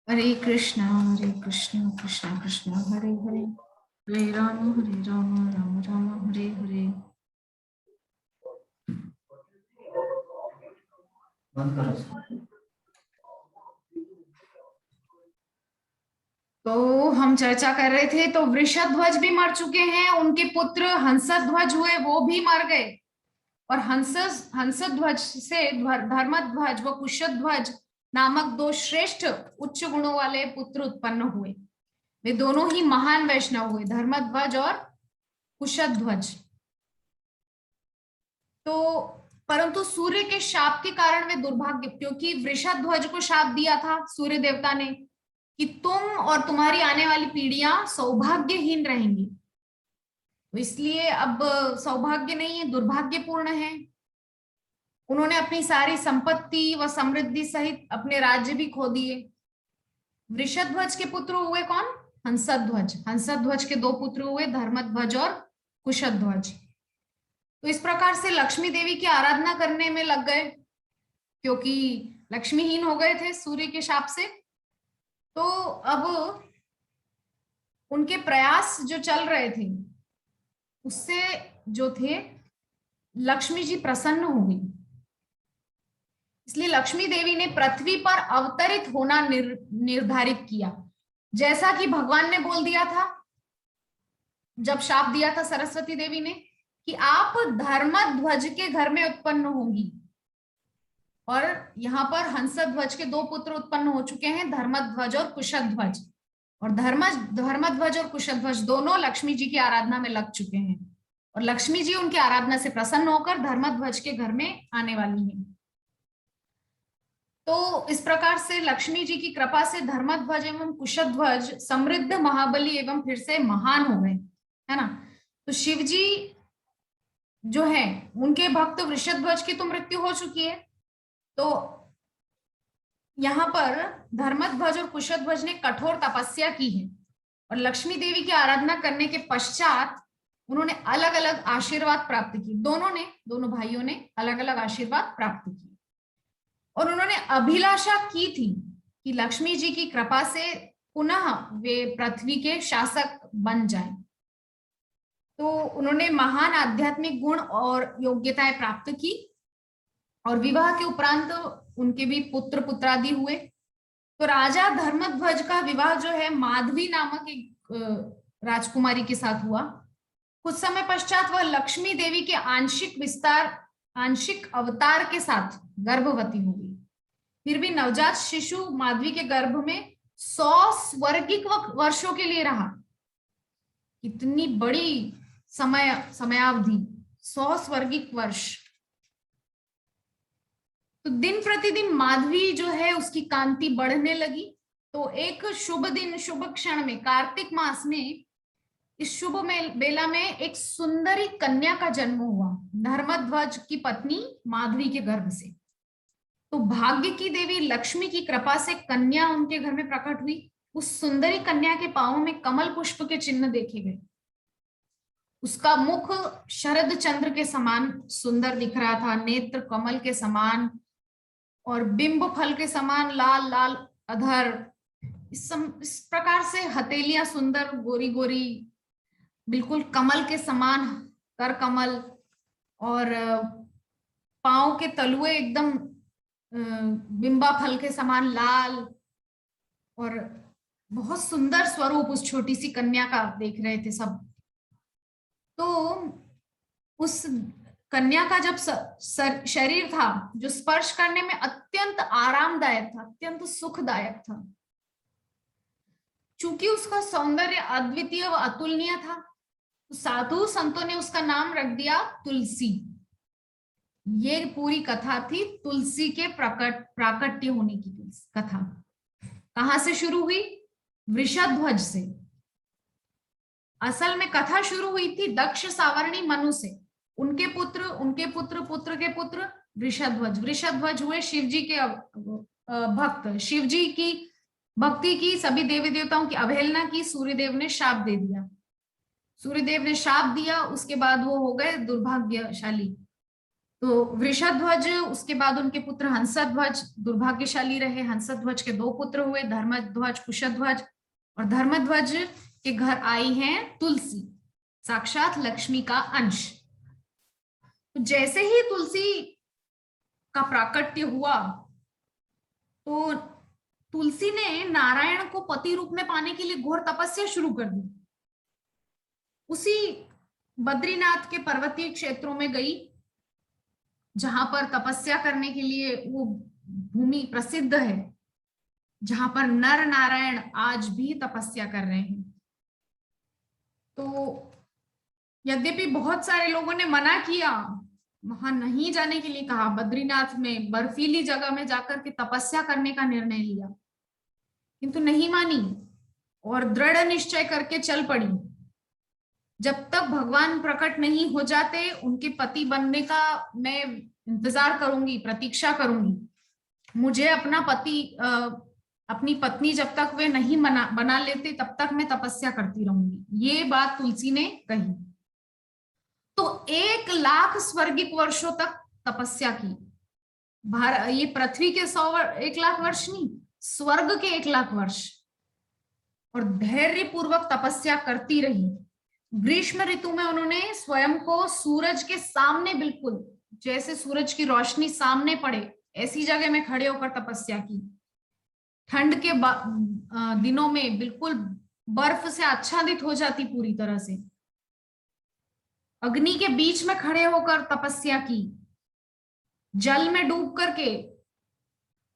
हरे कृष्ण कृष्ण कृष्ण हरे हरे, हरे राम राम राम हरे हरे। तो हम चर्चा कर रहे थे, तो वृषध्वज भी मर चुके हैं, उनके पुत्र हंसध्वज हुए, वो भी मर गए। और हंसध्वज से धर्मध्वज व कुशध्वज नामक दो श्रेष्ठ उच्च गुणों वाले पुत्र उत्पन्न हुए। वे दोनों ही महान वैष्णव हुए, धर्मध्वज और कुशध्वज। तो परंतु सूर्य के शाप के कारण वे दुर्भाग्य, क्योंकि वृषध्वज को शाप दिया था सूर्य देवता ने कि तुम और तुम्हारी आने वाली पीढ़ियां सौभाग्यहीन रहेंगी, तो इसलिए अब सौभाग्य नहीं है, दुर्भाग्यपूर्ण है। उन्होंने अपनी सारी संपत्ति व समृद्धि सहित अपने राज्य भी खो दिए। वृषध्वज के पुत्र हुए कौन? हंसध्वज। हंसध्वज के दो पुत्र हुए, धर्मध्वज और कुशध्वज। तो इस प्रकार से लक्ष्मी देवी की आराधना करने में लग गए, क्योंकि लक्ष्मीहीन हो गए थे सूर्य के शाप से। तो अब उनके प्रयास जो चल रहे थे उससे जो थे लक्ष्मी जी प्रसन्न हो गई, इसलिए लक्ष्मी देवी ने पृथ्वी पर अवतरित होना निर्धारित किया, जैसा कि भगवान ने बोल दिया था जब शाप दिया था सरस्वती देवी ने कि आप धर्मध्वज के घर में उत्पन्न होंगी। और यहाँ पर हंसध्वज के दो पुत्र उत्पन्न हो चुके हैं, धर्मध्वज और कुशध्वज। और धर्मध्वज और कुशध्वज दोनों लक्ष्मी जी की आराधना में लग चुके हैं, और लक्ष्मी जी उनकी आराधना से प्रसन्न होकर धर्मध्वज के घर में आने वाली हैं। तो इस प्रकार से लक्ष्मी जी की कृपा से धर्मध्वज एवं कुशध्वज समृद्ध, महाबली एवं फिर से महान हो गए, है ना। तो शिव जी जो है उनके भक्त वृषध्वज की तो मृत्यु हो चुकी है, तो यहाँ पर धर्मध्वज और कुशध्वज ने कठोर तपस्या की है, और लक्ष्मी देवी की आराधना करने के पश्चात उन्होंने अलग अलग आशीर्वाद प्राप्त किए। दोनों भाइयों ने अलग अलग आशीर्वाद प्राप्त किए, और उन्होंने अभिलाषा की थी कि लक्ष्मी जी की कृपा से पुनः वे पृथ्वी के शासक बन जाएं। तो उन्होंने महान आध्यात्मिक गुण और योग्यताएं प्राप्त की, और विवाह के उपरांत उनके भी पुत्र पुत्रादि हुए। तो राजा धर्मध्वज का विवाह जो है माधवी नामक एक राजकुमारी के साथ हुआ। कुछ समय पश्चात वह लक्ष्मी देवी के आंशिक अवतार के साथ गर्भवती हो गई। फिर भी नवजात शिशु माधवी के गर्भ में 100 स्वर्गिक वर्षों के लिए रहा। कितनी बड़ी समयावधि, 100 स्वर्गिक वर्ष। तो दिन प्रतिदिन माधवी जो है उसकी कांति बढ़ने लगी। तो एक शुभ दिन, शुभ क्षण में, कार्तिक मास में, इस शुभ बेला में एक सुंदरी कन्या का जन्म हुआ धर्मध्वज की पत्नी माधवी के गर्भ से। तो भाग्य की देवी लक्ष्मी की कृपा से कन्या उनके घर में प्रकट हुई। उस सुंदरी कन्या के पांवों में कमल पुष्प के चिन्ह देखे गए। उसका मुख शरद चंद्र के समान सुंदर दिख रहा था, नेत्र कमल के समान, और बिंब फल के समान लाल लाल अधर। इस प्रकार से हथेलियां सुंदर गोरी गोरी, बिल्कुल कमल के समान कर कमल, और पांव के तलुए एकदम बिंबा फल के समान लाल, और बहुत सुंदर स्वरूप उस छोटी सी कन्या का देख रहे थे सब। तो उस कन्या का जब शरीर था जो स्पर्श करने में अत्यंत आरामदायक था, अत्यंत सुखदायक था। चूंकि उसका सौंदर्य अद्वितीय व अतुलनीय था, तो साधु संतों ने उसका नाम रख दिया तुलसी। ये पूरी कथा थी तुलसी के प्राकट्य होने की कथा। कहां से शुरू हुई? वृषध्वज से। असल में कथा शुरू हुई थी दक्ष सावर्णी मनु से। उनके पुत्र पुत्र के पुत्र वृषध्वज। वृषध्वज हुए शिव जी के भक्त। शिव जी की भक्ति की, सभी देवी देवताओं की अवहेलना की, सूर्यदेव ने शाप दे दिया। सूर्यदेव ने शाप दिया, उसके बाद वो हो गए दुर्भाग्यशाली। तो वृषध्वज, उसके बाद उनके पुत्र हंसध्वज दुर्भाग्यशाली रहे। हंसध्वज के दो पुत्र हुए, धर्मध्वज, कुशध्वज। और धर्मध्वज के घर आई है तुलसी, साक्षात लक्ष्मी का अंश। तो जैसे ही तुलसी का प्राकट्य हुआ तो तुलसी ने नारायण को पति रूप में पाने के लिए घोर तपस्या शुरू कर दी। उसी बद्रीनाथ के पर्वतीय क्षेत्रों में गई, जहां पर तपस्या करने के लिए वो भूमि प्रसिद्ध है, जहां पर नर नारायण आज भी तपस्या कर रहे हैं। तो यद्यपि बहुत सारे लोगों ने मना किया, वहां नहीं जाने के लिए कहा, बद्रीनाथ में बर्फीली जगह में जाकर के तपस्या करने का निर्णय लिया, किंतु नहीं मानी और दृढ़ निश्चय करके चल पड़ी। जब तक भगवान प्रकट नहीं हो जाते उनके पति बनने का मैं इंतजार करूंगी, प्रतीक्षा करूंगी। मुझे अपना पति अपनी पत्नी जब तक वे नहीं बना लेते तब तक मैं तपस्या करती रहूंगी, ये बात तुलसी ने कही। तो 1,00,000 स्वर्गिक वर्षों तक तपस्या की। ये पृथ्वी के 1,00,000 वर्ष नहीं, स्वर्ग के 1,00,000 वर्ष, और धैर्य पूर्वक तपस्या करती रही। ग्रीष्म ऋतु में उन्होंने स्वयं को सूरज के सामने, बिल्कुल जैसे सूरज की रोशनी सामने पड़े ऐसी जगह में खड़े होकर तपस्या की। ठंड के दिनों में बिल्कुल बर्फ से आच्छादित हो जाती पूरी तरह से। अग्नि के बीच में खड़े होकर तपस्या की, जल में डूब करके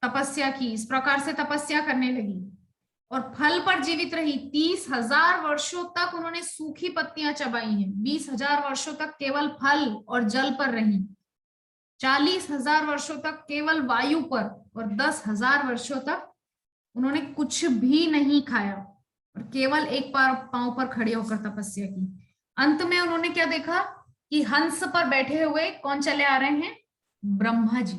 तपस्या की। इस प्रकार से तपस्या करने लगी और फल पर जीवित रही। 30,000 वर्षों तक उन्होंने सूखी पत्तियां चबाई हैं, 20,000 वर्षों तक केवल फल और जल पर रही, 40,000 वर्षों तक केवल वायु पर, और 10,000 वर्षों तक उन्होंने कुछ भी नहीं खाया और केवल एक पांव पर खड़े होकर तपस्या की। अंत में उन्होंने क्या देखा कि हंस पर बैठे हुए कौन चले आ रहे हैं? ब्रह्मा जी।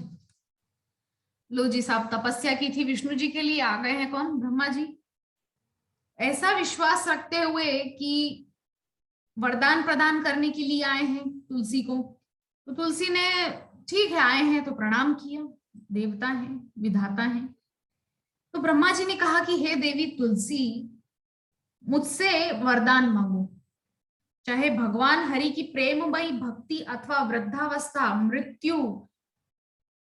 लो जी साहब, तपस्या की थी विष्णु जी के लिए, आ गए हैं कौन? ब्रह्मा जी। ऐसा विश्वास रखते हुए कि वरदान प्रदान करने के लिए आए हैं तुलसी को, तो तुलसी ने ठीक है आए हैं तो प्रणाम किया, देवता हैं, विधाता हैं। तो ब्रह्मा जी ने कहा कि हे देवी तुलसी, मुझसे वरदान मांगो, चाहे भगवान हरि की प्रेममयी भक्ति अथवा वृद्धावस्था, मृत्यु,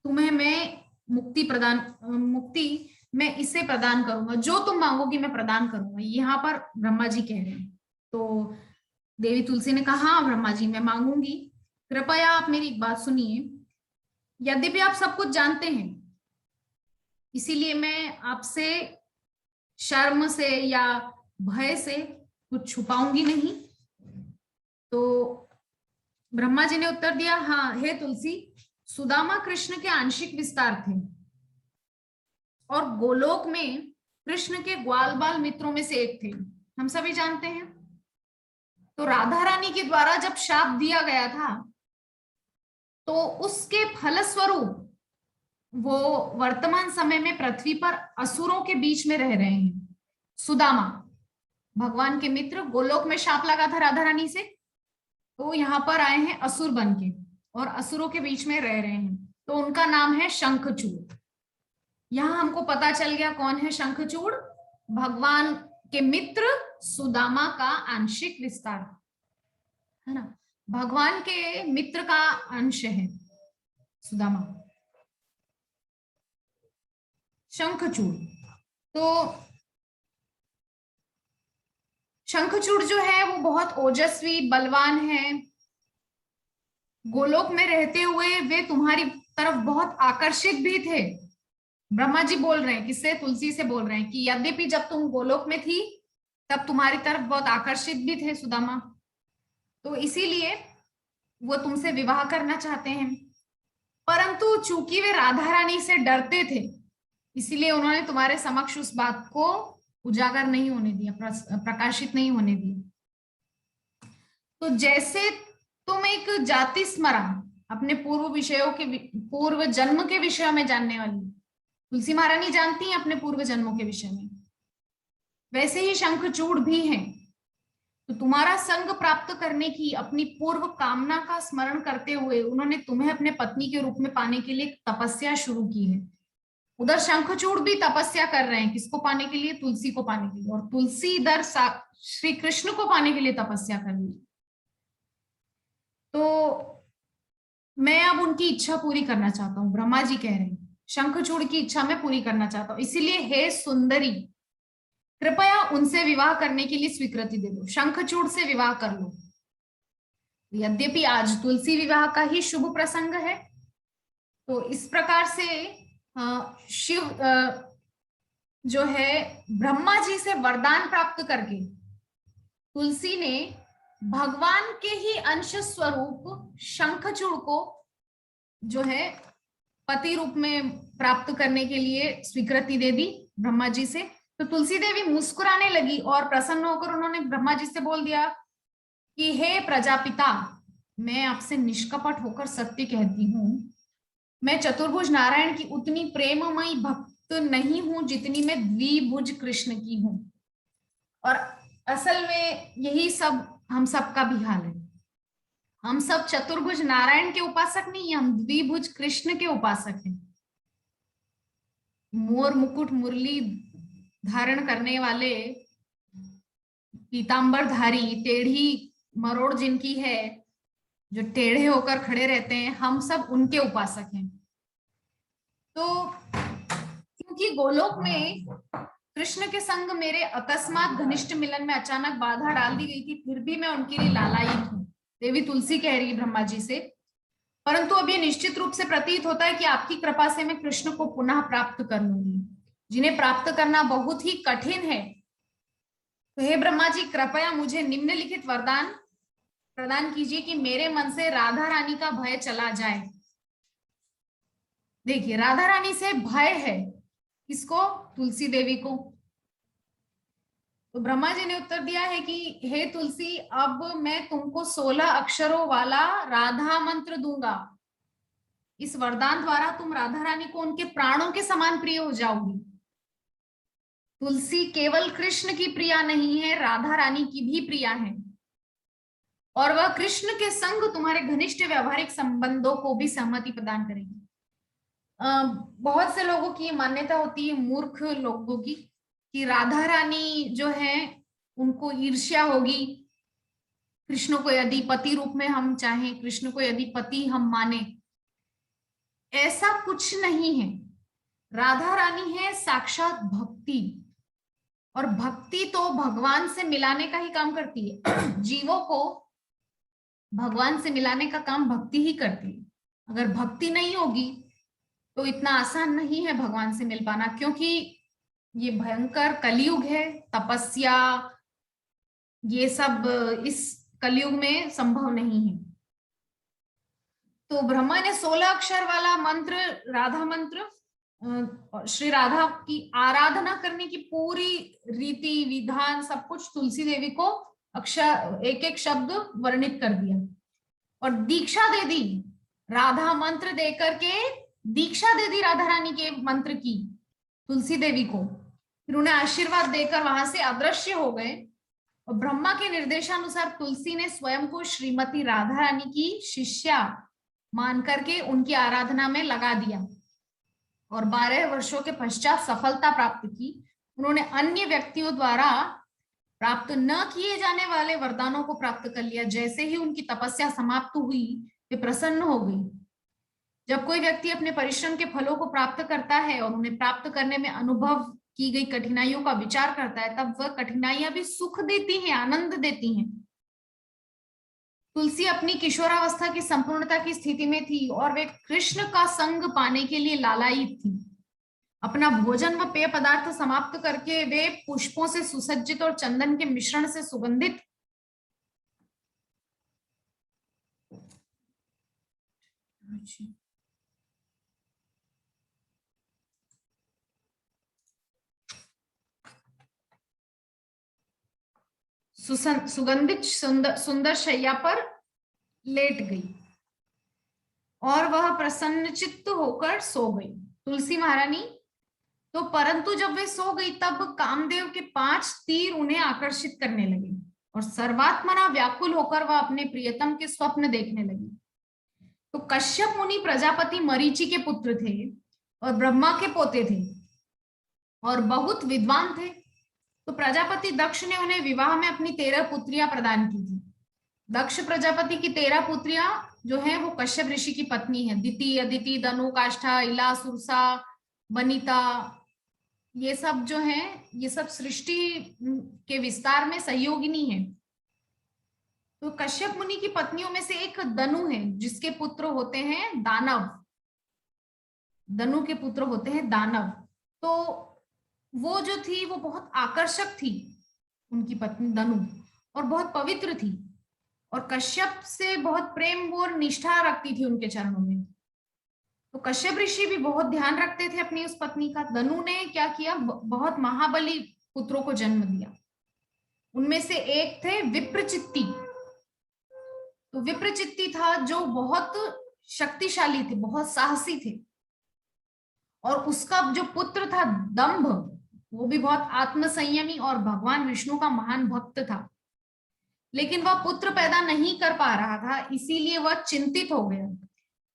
तुम्हें मैं मुक्ति मैं इसे प्रदान करूंगा, जो तुम मांगोगी मैं प्रदान करूंगा। यहाँ पर ब्रह्मा जी कह रहे हैं। तो देवी तुलसी ने कहा, हाँ ब्रह्मा जी मैं मांगूंगी, कृपया आप मेरी एक बात सुनिए। यद्यपि आप सब कुछ जानते हैं, इसीलिए मैं आपसे शर्म से या भय से कुछ छुपाऊंगी नहीं। तो ब्रह्मा जी ने उत्तर दिया, हाँ हे तुलसी, सुदामा कृष्ण के आंशिक विस्तार थे और गोलोक में कृष्ण के ग्वाल बाल मित्रों में से एक थे, हम सभी जानते हैं। तो राधा रानी के द्वारा जब शाप दिया गया था तो उसके फलस्वरूप वो वर्तमान समय में पृथ्वी पर असुरों के बीच में रह रहे हैं। सुदामा भगवान के मित्र, गोलोक में शाप लगा था राधा रानी से, तो यहाँ पर आए हैं असुर बन के और असुरों के बीच में रह रहे हैं। तो उनका नाम है शंखचूड़। यहाँ हमको पता चल गया कौन है शंखचूड़, भगवान के मित्र सुदामा का आंशिक विस्तार है ना, भगवान के मित्र का अंश है सुदामा, शंखचूड़। तो शंखचूड़ जो है वो बहुत ओजस्वी बलवान है। गोलोक में रहते हुए वे तुम्हारी तरफ बहुत आकर्षित भी थे। ब्रह्मा जी बोल रहे हैं, किससे? तुलसी से बोल रहे हैं कि यद्यपि जब तुम गोलोक में थी तब तुम्हारी तरफ बहुत आकर्षित भी थे सुदामा, तो इसीलिए वो तुमसे विवाह करना चाहते हैं। परंतु चूंकि वे राधा रानी से डरते थे, इसीलिए उन्होंने तुम्हारे समक्ष उस बात को उजागर नहीं होने दिया, प्रकाशित नहीं होने दिया। तो जैसे तुम एक जाति स्मरण, अपने पूर्व विषयों के, पूर्व जन्म के विषय में जानने वाली तुलसी महारानी जानती हैं अपने पूर्व जन्मों के विषय में, वैसे ही शंखचूड़ भी हैं। तो तुम्हारा संग प्राप्त करने की अपनी पूर्व कामना का स्मरण करते हुए उन्होंने तुम्हें अपने पत्नी के रूप में पाने के लिए तपस्या शुरू की है। उधर शंखचूड़ भी तपस्या कर रहे हैं, किसको पाने के लिए? तुलसी को पाने के लिए। और तुलसी इधर श्री कृष्ण को पाने के लिए तपस्या कर रही है। तो मैं अब उनकी इच्छा पूरी करना चाहता हूँ, ब्रह्मा जी कह रहे हैं, शंखचूड़ की इच्छा मैं पूरी करना चाहता हूँ, इसीलिए हे सुंदरी, कृपया उनसे विवाह करने के लिए स्वीकृति दे दो, शंखचूड़ से विवाह कर लो। यद्यपि आज तुलसी विवाह का ही शुभ प्रसंग है, तो इस प्रकार से शिव जो है ब्रह्मा जी से वरदान प्राप्त करके तुलसी ने भगवान के ही अंश स्वरूप शंखचूड़ को जो है पति रूप में प्राप्त करने के लिए स्वीकृति दे दी ब्रह्मा जी से। तो तुलसी देवी मुस्कुराने लगी और प्रसन्न होकर उन्होंने ब्रह्मा जी से बोल दिया कि हे प्रजापिता, मैं आपसे निष्कपट होकर सत्य कहती हूँ, मैं चतुर्भुज नारायण की उतनी प्रेममयी भक्त नहीं हूं जितनी मैं द्विभुज कृष्ण की हूं। और असल में यही सब हम सबका भी हाल है। हम सब चतुर्भुज नारायण के उपासक नहीं है, हम द्विभुज कृष्ण के उपासक हैं। मोर मुकुट मुरली धारण करने वाले पीतांबरधारी टेढ़ी मरोड़ जिनकी है, जो टेढ़े होकर खड़े रहते हैं, हम सब उनके उपासक हैं। तो क्योंकि गोलोक में कृष्ण के संग मेरे अकस्मात घनिष्ठ मिलन में अचानक बाधा डाल दी गई थी, फिर भी मैं उनके लिए लालायित हूँ। देवी तुलसी कह रही है ब्रह्मा जी से, परंतु अब ये निश्चित रूप से प्रतीत होता है कि आपकी कृपा से मैं कृष्ण को पुनः प्राप्त कर लूंगी, जिन्हें प्राप्त करना बहुत ही कठिन है। तो हे ब्रह्मा जी, कृपया मुझे निम्नलिखित वरदान प्रदान कीजिए कि मेरे मन से राधा रानी का भय चला जाए। देखिए, राधा रानी से भय है, किसको? तुलसी देवी को। तो ब्रह्मा जी ने उत्तर दिया है कि हे तुलसी, अब मैं तुमको 16 अक्षरों वाला राधा मंत्र दूंगा। इस वरदान द्वारा तुम राधा रानी को उनके प्राणों के समान प्रिय हो जाओगी। तुलसी केवल कृष्ण की प्रिया नहीं है, राधा रानी की भी प्रिया है, और वह कृष्ण के संग तुम्हारे घनिष्ठ व्यवहारिक संबंधों को भी सहमति प्रदान करेगी। बहुत से लोगों की मान्यता होती है, मूर्ख लोगों की, कि राधा रानी जो है उनको ईर्ष्या होगी, कृष्ण को यदि पति रूप में हम चाहें, कृष्ण को यदि पति हम माने। ऐसा कुछ नहीं है। राधा रानी है साक्षात भक्ति, और भक्ति तो भगवान से मिलाने का ही काम करती है। जीवों को भगवान से मिलाने का काम भक्ति ही करती है। अगर भक्ति नहीं होगी तो इतना आसान नहीं है भगवान से मिल पाना, क्योंकि ये भयंकर कलयुग है। तपस्या ये सब इस कलयुग में संभव नहीं है। तो ब्रह्मा ने 16 अक्षर वाला मंत्र, राधा मंत्र, श्री राधा की आराधना करने की पूरी रीति विधान सब कुछ तुलसी देवी को अक्षर एक एक शब्द वर्णित कर दिया और दीक्षा दे दी। राधा मंत्र देकर के दीक्षा दे दी राधा रानी के मंत्र की तुलसी देवी को। फिर उन्हें आशीर्वाद देकर वहां से अदृश्य हो गए, और ब्रह्मा के निर्देशानुसार तुलसी ने स्वयं को श्रीमती राधा रानी की शिष्या मान करके उनकी आराधना में लगा दिया, और 12 वर्षों के पश्चात सफलता प्राप्त की। उन्होंने अन्य व्यक्तियों द्वारा प्राप्त न किए जाने वाले वरदानों को प्राप्त कर लिया। जैसे ही उनकी तपस्या समाप्त हुई, वे प्रसन्न हो गई। जब कोई व्यक्ति अपने परिश्रम के फलों को प्राप्त करता है और उन्हें प्राप्त करने में अनुभव की गई कठिनाइयों का विचार करता है, तब वह कठिनाइयां भी सुख देती हैं, आनंद देती हैं। तुलसी अपनी किशोरावस्था की संपूर्णता की स्थिति में थी और वे कृष्ण का संग पाने के लिए लालायित थी। अपना भोजन व पेय पदार्थ समाप्त करके वे पुष्पों से सुसज्जित और चंदन के मिश्रण से सुगंधित सुगंधित सुंदर शैया पर लेट गई और वह प्रसन्नचित्त होकर सो गई। तुलसी महारानी तो परंतु जब वे सो गई, तब कामदेव के 5 तीर उन्हें आकर्षित करने लगे। और सर्वात्मना व्याकुल होकर वह अपने प्रियतम के स्वप्न देखने लगी। तो कश्यप मुनि प्रजापति मरीचि के पुत्र थे और ब्रह्मा के पोते थे और बहुत विद्वान थे। तो प्रजापति दक्ष ने उन्हें विवाह में अपनी 13 पुत्रियां प्रदान की थी। दक्ष प्रजापति की 13 पुत्रियां जो है वो कश्यप ऋषि की पत्नी है। दिति, अदिति, दनु, काष्ठा, इला, सुरसा, वनिता, ये सब जो है ये सब सृष्टि के विस्तार में सहयोगिनी है। तो कश्यप मुनि की पत्नियों में से एक दनु है जिसके पुत्र होते हैं दानव। दनु के पुत्र होते हैं दानव। तो वो जो थी वो बहुत आकर्षक थी, उनकी पत्नी दनु, और बहुत पवित्र थी और कश्यप से बहुत प्रेम और निष्ठा रखती थी उनके चरणों में। तो कश्यप ऋषि भी बहुत ध्यान रखते थे अपनी उस पत्नी का। दनु ने क्या किया, बहुत महाबली पुत्रों को जन्म दिया। उनमें से एक थे विप्रचित्ति। तो विप्रचित्ति था जो बहुत शक्तिशाली थे, बहुत साहसी थे, और उसका जो पुत्र था दंभ, वो भी बहुत आत्मसंयमी और भगवान विष्णु का महान भक्त था। लेकिन वह पुत्र पैदा नहीं कर पा रहा था, इसीलिए वह चिंतित हो गया।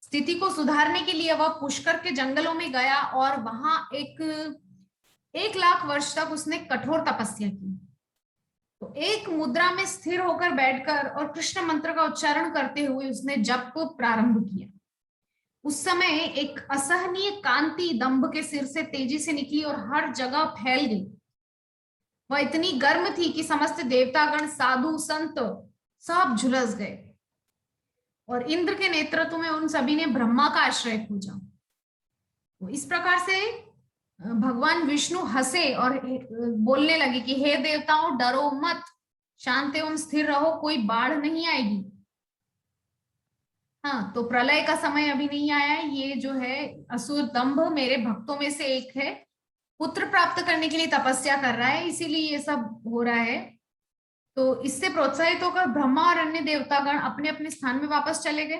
स्थिति को सुधारने के लिए वह पुष्कर के जंगलों में गया और वहां 1 लाख वर्ष तक उसने कठोर तपस्या की। तो एक मुद्रा में स्थिर होकर बैठकर और कृष्ण मंत्र का उच्चारण करते हुए उसने जप प्रारंभ किया। उस समय एक असहनीय कांति दंभ के सिर से तेजी से निकली और हर जगह फैल गई। वह इतनी गर्म थी कि समस्त देवतागण, साधु, संत सब झुलस गए और इंद्र के नेतृत्व में उन सभी ने ब्रह्मा का आश्रय खोजा। तो इस प्रकार से भगवान विष्णु हंसे और बोलने लगे कि हे देवताओं, डरो मत, शांत एवं स्थिर रहो, कोई बाढ़ नहीं आएगी। हाँ, तो प्रलय का समय अभी नहीं आया है। ये जो है असुर दंभ मेरे भक्तों में से एक है, पुत्र प्राप्त करने के लिए तपस्या कर रहा है, इसीलिए ये सब हो रहा है। तो इससे प्रोत्साहित होकर ब्रह्मा और अन्य देवतागण अपने अपने स्थान में वापस चले गए।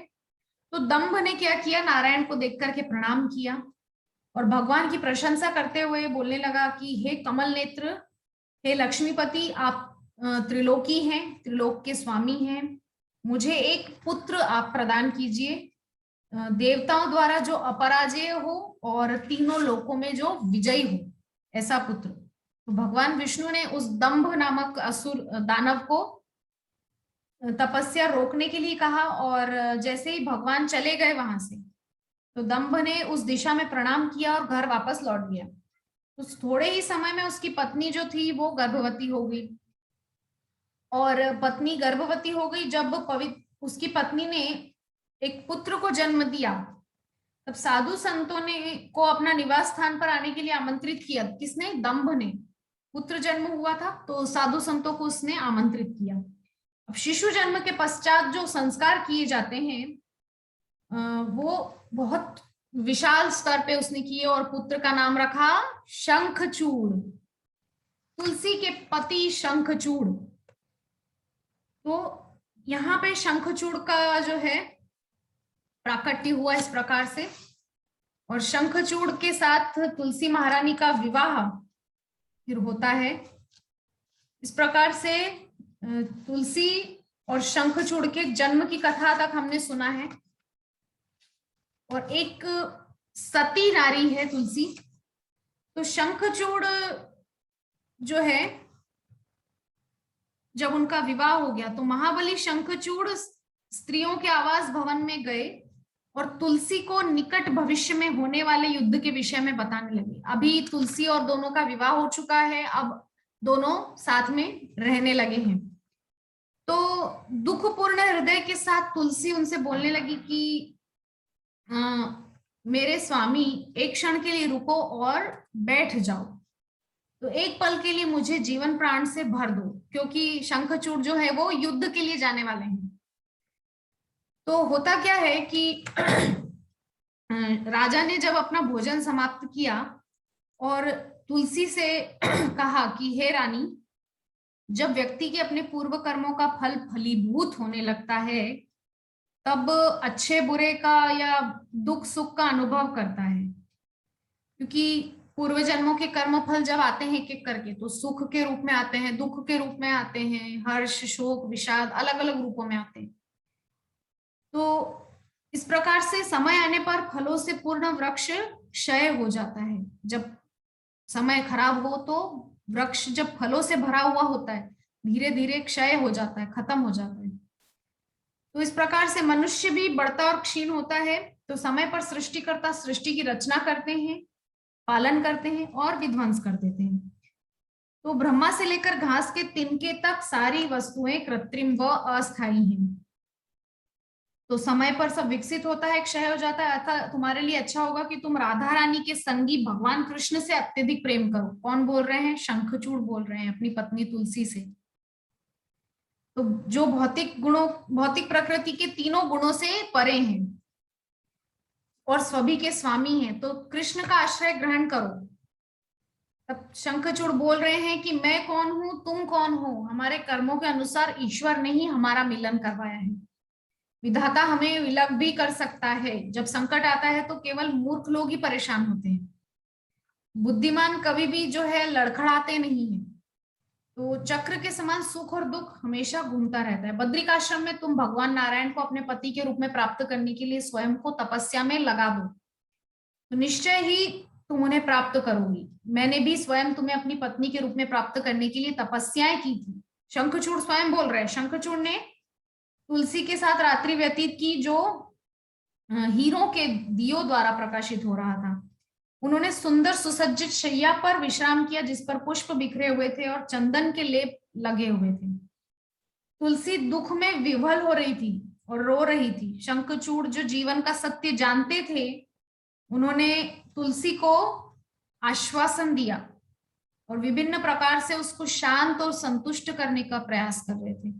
तो दंभ ने क्या किया, नारायण को देख करके प्रणाम किया और भगवान की प्रशंसा करते हुए बोलने लगा कि हे कमल नेत्र, हे लक्ष्मीपति, आप त्रिलोकी हैं, त्रिलोक के स्वामी हैं, मुझे एक पुत्र आप प्रदान कीजिए, देवताओं द्वारा जो अपराजेय हो और तीनों लोकों में जो विजयी हो, ऐसा पुत्र। तो भगवान विष्णु ने उस दंभ नामक असुर दानव को तपस्या रोकने के लिए कहा और जैसे ही भगवान चले गए वहां से, तो दंभ ने उस दिशा में प्रणाम किया और घर वापस लौट गया। तो थोड़े ही समय में उसकी पत्नी जो थी वो गर्भवती हो गई और पत्नी गर्भवती हो गई जब उसकी पत्नी ने एक पुत्र को जन्म दिया, तब साधु संतों ने को अपना निवास स्थान पर आने के लिए आमंत्रित किया। किसने? दंभ ने। पुत्र जन्म हुआ था तो साधु संतों को उसने आमंत्रित किया। अब शिशु जन्म के पश्चात जो संस्कार किए जाते हैं वो बहुत विशाल स्तर पे उसने किए और पुत्र का नाम रखा शंखचूड़, तुलसी के पति शंखचूड़। तो यहाँ पे शंखचूड़ का जो है प्राकट्य हुआ इस प्रकार से, और शंखचूड़ के साथ तुलसी महारानी का विवाह फिर होता है। इस प्रकार से तुलसी और शंखचूड़ के जन्म की कथा तक हमने सुना है। और एक सती नारी है तुलसी। तो शंखचूड़ जो है जब उनका विवाह हो गया तो महाबली शंखचूड़ स्त्रियों के आवास भवन में गए और तुलसी को निकट भविष्य में होने वाले युद्ध के विषय में बताने लगे। अभी तुलसी और दोनों का विवाह हो चुका है, अब दोनों साथ में रहने लगे हैं। तो दुखपूर्ण हृदय के साथ तुलसी उनसे बोलने लगी कि मेरे स्वामी, एक क्षण के लिए रुको और बैठ जाओ, तो एक पल के लिए मुझे जीवन प्राण से भर दो, क्योंकि शंखचूड़ जो है वो युद्ध के लिए जाने वाले हैं। तो होता क्या है कि राजा ने जब अपना भोजन समाप्त किया और तुलसी से कहा कि हे रानी, जब व्यक्ति के अपने पूर्व कर्मों का फल फलीभूत होने लगता है तब अच्छे बुरे का या दुख सुख का अनुभव करता है, क्योंकि पूर्व जन्मों के कर्म फल जब आते हैं एक एक करके, तो सुख के रूप में आते हैं, दुख के रूप में आते हैं, हर्ष, शोक, विषाद, अलग अलग रूपों में आते हैं। तो इस प्रकार से समय आने पर फलों से पूर्ण वृक्ष क्षय हो जाता है। जब समय खराब हो तो वृक्ष जब फलों से भरा हुआ होता है, धीरे धीरे क्षय हो जाता है, खत्म हो जाता है। तो इस प्रकार से मनुष्य भी बढ़ता और क्षीण होता है। तो समय पर सृष्टिकर्ता सृष्टि की रचना करते हैं, पालन करते हैं और विध्वंस कर देते हैं। तो ब्रह्मा से लेकर घास के तिनके तक सारी वस्तुएं कृत्रिम व अस्थायी हैं। तो समय पर सब विकसित होता है, क्षय हो जाता है। अतः तुम्हारे लिए अच्छा होगा कि तुम राधा रानी के संगी भगवान कृष्ण से अत्यधिक प्रेम करो। कौन बोल रहे हैं? शंखचूड़ बोल रहे हैं अपनी पत्नी तुलसी से। तो जो भौतिक प्रकृति के तीनों गुणों से परे हैं और सभी के स्वामी हैं, तो कृष्ण का आश्रय ग्रहण करो। तब शंखचूड़ बोल रहे हैं कि मैं कौन हूं, तुम कौन हो? हमारे कर्मों के अनुसार ईश्वर ने ही हमारा मिलन करवाया है। विधाता हमें विलग भी कर सकता है। जब संकट आता है तो केवल मूर्ख लोग ही परेशान होते हैं, बुद्धिमान कभी भी जो है लड़खड़ाते नहीं है। तो चक्र के समान सुख और दुख हमेशा घूमता रहता है। बद्रिकाश्रम में तुम भगवान नारायण को अपने पति के रूप में प्राप्त करने के लिए स्वयं को तपस्या में लगा दो, तो निश्चय ही तुम उन्हें प्राप्त करोगी। मैंने भी स्वयं तुम्हें अपनी पत्नी के रूप में प्राप्त करने के लिए तपस्याएं की थी। शंखचूड़ स्वयं बोल रहे हैं। शंखचूड़ ने तुलसी के साथ रात्रि व्यतीत की, जो हीरों के दियो द्वारा प्रकाशित हो रहा था। उन्होंने सुंदर सुसज्जित शैया पर विश्राम किया, जिस पर पुष्प बिखरे हुए थे और चंदन के लेप लगे हुए थे। तुलसी दुख में विह्वल हो रही थी और रो रही थी। शंखचूड़ जो जीवन का सत्य जानते थे, उन्होंने तुलसी को आश्वासन दिया और विभिन्न प्रकार से उसको शांत और संतुष्ट करने का प्रयास कर रहे थे।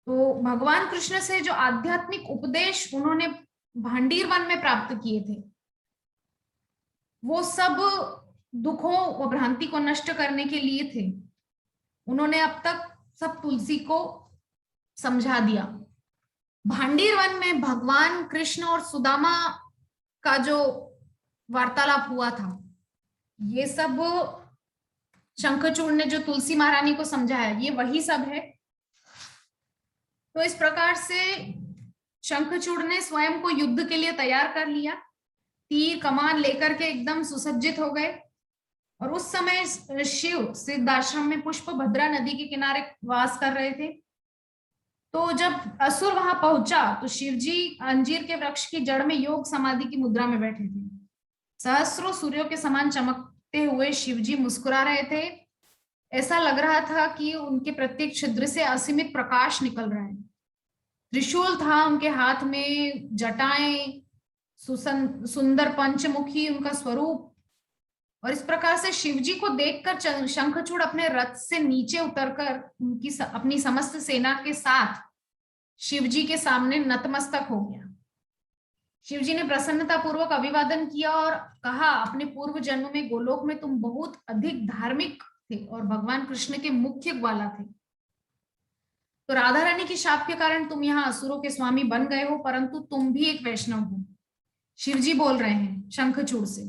तो भगवान कृष्ण से जो आध्यात्मिक उपदेश उन्होंने भांडीर वन में प्राप्त किए थे, वो सब दुखों व भ्रांति को नष्ट करने के लिए थे। उन्होंने अब तक सब तुलसी को समझा दिया। भांडीर वन में भगवान कृष्ण और सुदामा का जो वार्तालाप हुआ था, ये सब शंखचूड़ ने जो तुलसी महारानी को समझाया, ये वही सब है। तो इस प्रकार से शंखचूड़ ने स्वयं को युद्ध के लिए तैयार कर लिया, तीर कमान लेकर के एकदम सुसज्जित हो गए। और उस समय शिव सिद्धाश्रम में पुष्प भद्रा नदी के किनारे वास कर रहे थे। तो जब असुर वहां पहुंचा तो शिवजी अंजीर के वृक्ष की जड़ में योग समाधि की मुद्रा में बैठे थे। सहस्रों सूर्यों के समान चमकते हुए शिवजी मुस्कुरा रहे थे। ऐसा लग रहा था कि उनके प्रत्येक छिद्र से असीमित प्रकाश निकल रहा है। त्रिशूल था उनके हाथ में, जटाएं, सुंदर पंचमुखी उनका स्वरूप। और इस प्रकार से शिवजी को देखकर शंखचूड़ अपने रथ से नीचे उतरकर उनकी अपनी समस्त सेना के साथ शिवजी के सामने नतमस्तक हो गया। शिवजी ने प्रसन्नता पूर्वक अभिवादन किया और कहा, अपने पूर्व जन्म में गोलोक में तुम बहुत अधिक धार्मिक थे और भगवान कृष्ण के मुख्य ग्वाला थे। तो राधा रानी के शाप के कारण तुम यहाँ असुरों के स्वामी बन गए हो, परंतु तुम भी एक वैष्णव हो। शिवजी बोल रहे हैं शंखचूड़ से।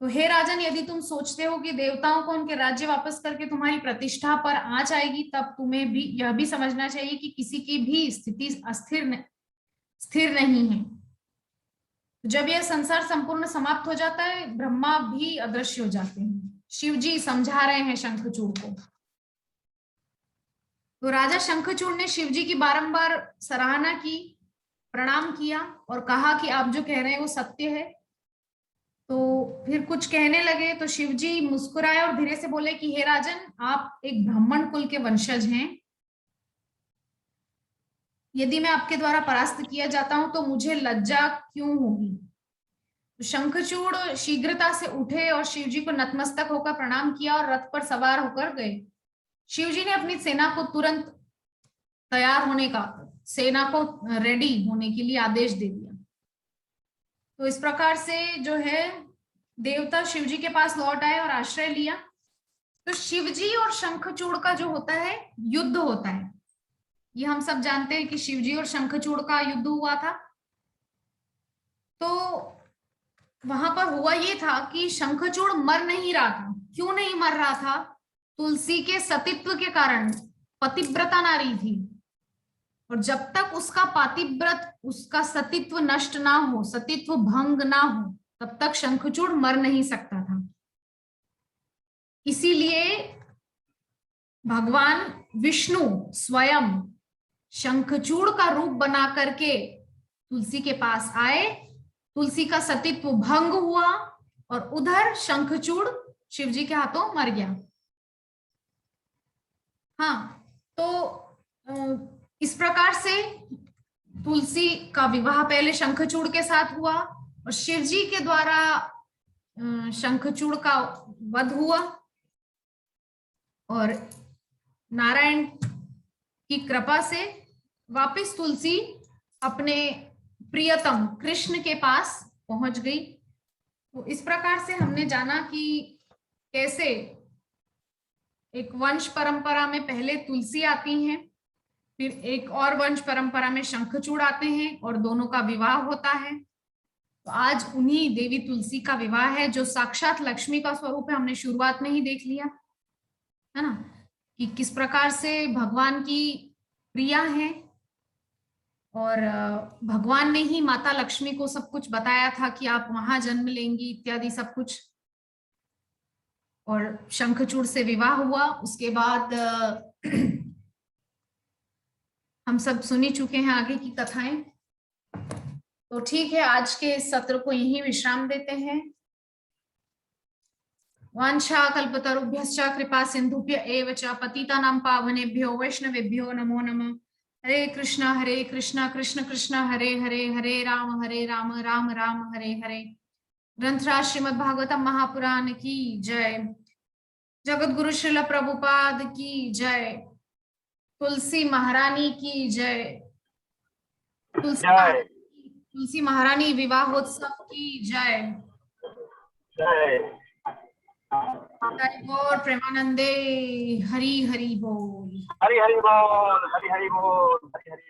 तो हे राजन, यदि तुम सोचते हो कि देवताओं को उनके राज्य वापस करके तुम्हारी प्रतिष्ठा पर आंच आएगी, तब तुम्हें भी यह भी समझना चाहिए कि किसी की भी स्थिति स्थिर नहीं है। जब यह संसार संपूर्ण समाप्त हो जाता है, ब्रह्मा भी अदृश्य हो जाते हैं। शिवजी समझा रहे हैं शंखचूड़ को। तो राजा शंखचूड़ ने शिवजी की बारंबार सराहना की, प्रणाम किया और कहा कि आप जो कह रहे हैं वो सत्य है। तो फिर कुछ कहने लगे तो शिवजी मुस्कुराए और धीरे से बोले कि हे राजन, आप एक ब्राह्मण कुल के वंशज हैं। यदि मैं आपके द्वारा परास्त किया जाता हूं तो मुझे लज्जा क्यों होगी? तो शंखचूड़ शीघ्रता से उठे और शिवजी को नतमस्तक होकर प्रणाम किया और रथ पर सवार होकर गए। शिवजी ने अपनी सेना को तुरंत तैयार होने का, सेना को रेडी होने के लिए आदेश दे दिया। तो इस प्रकार से जो है देवता शिवजी के पास लौट आए और आश्रय लिया। तो शिवजी और शंखचूड़ का जो होता है युद्ध होता है, ये हम सब जानते हैं कि शिवजी और शंखचूड़ का युद्ध हुआ था। तो वहां पर हुआ ये था कि शंखचूड़ मर नहीं रहा था। क्यों नहीं मर रहा था? तुलसी के सतीत्व के कारण। पतिव्रता नारी थी, और जब तक उसका पातिव्रत, उसका सतीत्व नष्ट ना हो, सतीत्व भंग ना हो, तब तक शंखचूड़ मर नहीं सकता था। इसीलिए भगवान विष्णु स्वयं शंखचूड़ का रूप बना करके तुलसी के पास आए। तुलसी का सतीत्व भंग हुआ और उधर शंखचूड़ शिवजी के हाथों मर गया। हाँ, तो इस प्रकार से तुलसी का विवाह पहले शंखचूड़ के साथ हुआ और शिवजी के द्वारा शंखचूड़ का वध हुआ, और नारायण की कृपा से वापस तुलसी अपने प्रियतम कृष्ण के पास पहुंच गई। तो इस प्रकार से हमने जाना कि कैसे एक वंश परंपरा में पहले तुलसी आती हैं, फिर एक और वंश परंपरा में शंखचूड़ आते हैं और दोनों का विवाह होता है। तो आज उन्हीं देवी तुलसी का विवाह है, जो साक्षात लक्ष्मी का स्वरूप है। हमने शुरुआत में ही देख लिया है ना, कि किस प्रकार से भगवान की प्रिया है, और भगवान ने ही माता लक्ष्मी को सब कुछ बताया था कि आप वहां जन्म लेंगी इत्यादि सब कुछ। और शंखचूड़ से विवाह हुआ, उसके बाद हम सब सुन ही चुके हैं आगे की कथाएं। तो ठीक है, आज के इस सत्र को यहीं विश्राम देते हैं। वांछा कल्पतरुभ्यश्च कृपा सिंधुभ्य एव च पतितानां पावनेभ्यो वैष्णवेभ्यो नमो नमः। हरे कृष्णा कृष्ण कृष्ण हरे हरे, हरे राम राम राम हरे हरे। ग्रंथराज श्रीमद् भागवतम महापुराण की जय। जगत गुरु श्रील प्रभुपाद की जय। तुलसी महारानी की जय। तुलसी महारानी विवाहोत्सव की जय। जय गौर प्रेमानंदे। हरि हरि बोल। हरि हरि बोल, हरि हरि बोल, हरि हरि